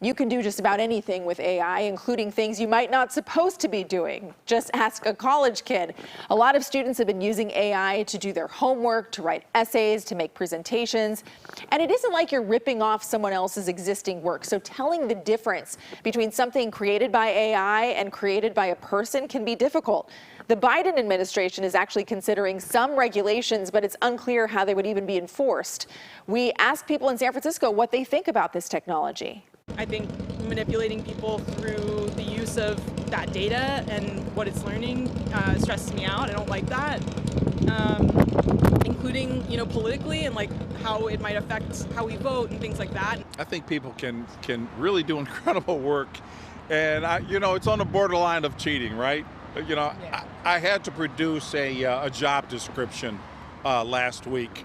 You can do just about anything with AI, including things you might not supposed to be doing. Just ask a college kid. A lot of students have been using AI to do their homework, to write essays, to make presentations. And it isn't like you're ripping off someone else's existing work. So telling the difference between something created by AI and created by a person can be difficult. The Biden administration is actually considering some regulations, but it's unclear how they would even be enforced. We asked people in San Francisco what they think about this technology. I think manipulating people through the use of that data and what it's learning stresses me out. I don't like that, including, politically and like how it might affect how we vote and things like that. I think people can really do incredible work, and it's on the borderline of cheating, right? I had to produce a job description last week.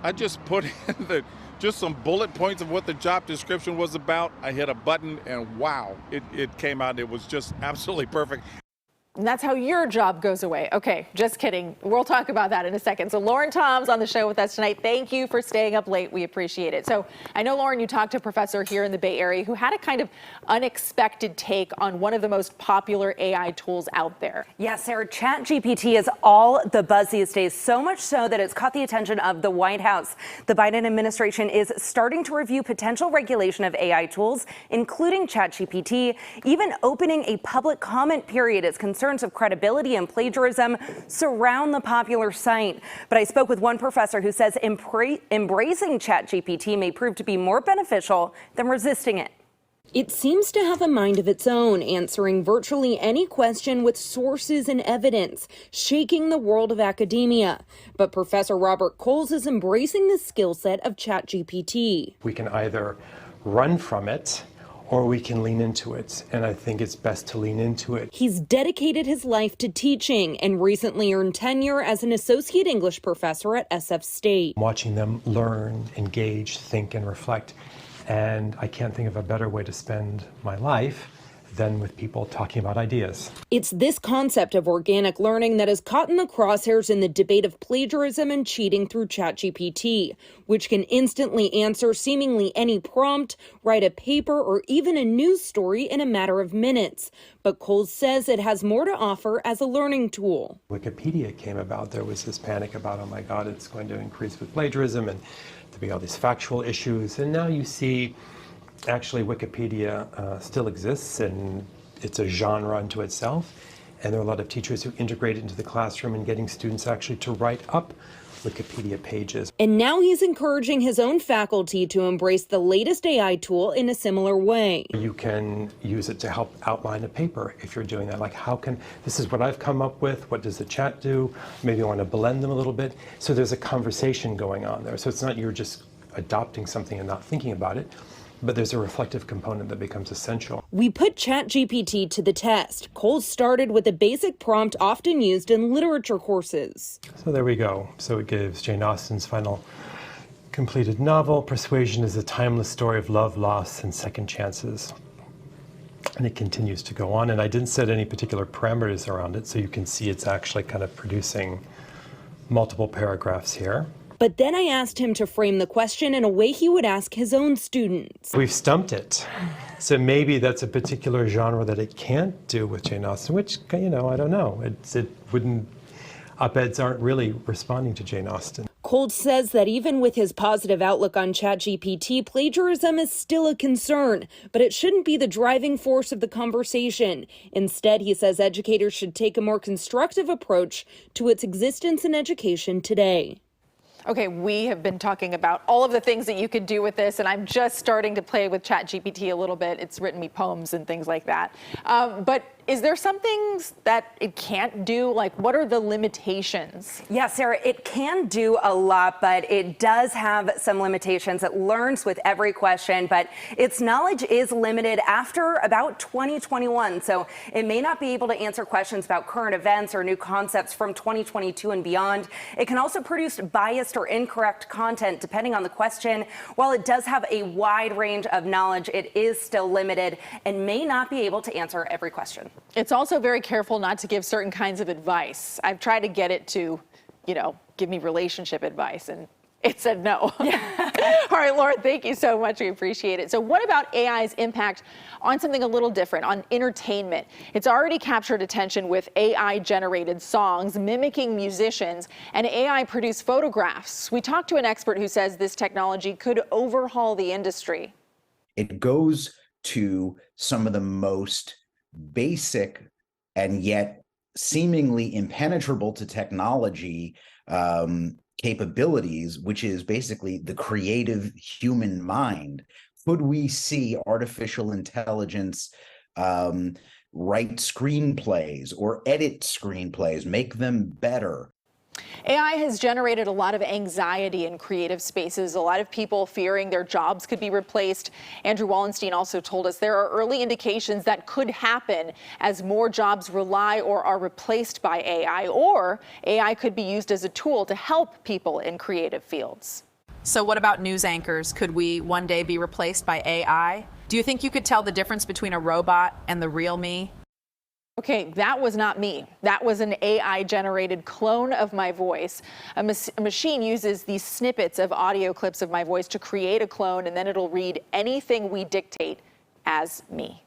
I just put in just some bullet points of what the job description was about. I hit a button and wow, it came out. It was just absolutely perfect. And that's how your job goes away. Okay, just kidding. We'll talk about that in a second. So Lauren Tom's on the show with us tonight. Thank you for staying up late. We appreciate it. So I know, Lauren, you talked to a professor here in the Bay Area who had a kind of unexpected take on one of the most popular AI tools out there. Yes, Sarah, ChatGPT is all the buzz these days, so much so that it's caught the attention of the White House. The Biden administration is starting to review potential regulation of AI tools, including ChatGPT, even opening a public comment period as concerns of credibility and plagiarism surround the popular site. But I spoke with one professor who says embracing ChatGPT may prove to be more beneficial than resisting it. It seems to have a mind of its own, answering virtually any question with sources and evidence, shaking the world of academia. But Professor Robert Coles is embracing the skill set of ChatGPT. We can either run from it or we can lean into it, and I think it's best to lean into it. He's dedicated his life to teaching and recently earned tenure as an associate English professor at SF State. Watching them learn, engage, think, and reflect, and I can't think of a better way to spend my life than with people talking about ideas. It's this concept of organic learning that has caught in the crosshairs in the debate of plagiarism and cheating through ChatGPT, which can instantly answer seemingly any prompt, write a paper, or even a news story in a matter of minutes. But Coles says it has more to offer as a learning tool. Wikipedia came about. There was this panic about, oh my God, it's going to increase with plagiarism and to be all these factual issues. And now you see actually Wikipedia still exists, and it's a genre unto itself. And there are a lot of teachers who integrate it into the classroom and getting students actually to write up Wikipedia pages. And now he's encouraging his own faculty to embrace the latest AI tool in a similar way. You can use it to help outline a paper if you're doing that. Like, this is what I've come up with, what does the chat do? Maybe you want to blend them a little bit. So there's a conversation going on there. So it's not you're just adopting something and not thinking about it, but there's a reflective component that becomes essential. We put ChatGPT to the test. Coles started with a basic prompt often used in literature courses. So there we go. So it gives Jane Austen's final completed novel, Persuasion is a timeless story of love, loss, and second chances. And it continues to go on. And I didn't set any particular parameters around it, so you can see it's actually kind of producing multiple paragraphs here. But then I asked him to frame the question in a way he would ask his own students. We've stumped it. So maybe that's a particular genre that it can't do with Jane Austen, which, I don't know. Op-eds aren't really responding to Jane Austen. Coles says that even with his positive outlook on ChatGPT, plagiarism is still a concern, but it shouldn't be the driving force of the conversation. Instead, he says educators should take a more constructive approach to its existence in education today. Okay, we have been talking about all of the things that you could do with this, and I'm just starting to play with ChatGPT a little bit. It's written me poems and things like that. But is there some things that it can't do? Like, what are the limitations? Yeah, Sarah, it can do a lot, but it does have some limitations. It learns with every question, but its knowledge is limited after about 2021. So it may not be able to answer questions about current events or new concepts from 2022 and beyond. It can also produce biased or incorrect content depending on the question. While it does have a wide range of knowledge, it is still limited and may not be able to answer every question. It's also very careful not to give certain kinds of advice. I've tried to get it to, give me relationship advice, and it said no. Yeah. All right, Laura, thank you so much. We appreciate it. So what about AI's impact on something a little different, on entertainment? It's already captured attention with AI-generated songs mimicking musicians and AI-produced photographs. We talked to an expert who says this technology could overhaul the industry. It goes to some of the most basic and yet seemingly impenetrable to technology capabilities, which is basically the creative human mind. Could we see artificial intelligence write screenplays or edit screenplays, make them better? AI has generated a lot of anxiety in creative spaces, a lot of people fearing their jobs could be replaced. Andrew Wallenstein also told us there are early indications that could happen as more jobs rely or are replaced by AI, or AI could be used as a tool to help people in creative fields. So what about news anchors? Could we one day be replaced by AI? Do you think you could tell the difference between a robot and the real me? Okay, that was not me. That was an AI-generated clone of my voice. A machine uses these snippets of audio clips of my voice to create a clone, and then it'll read anything we dictate as me.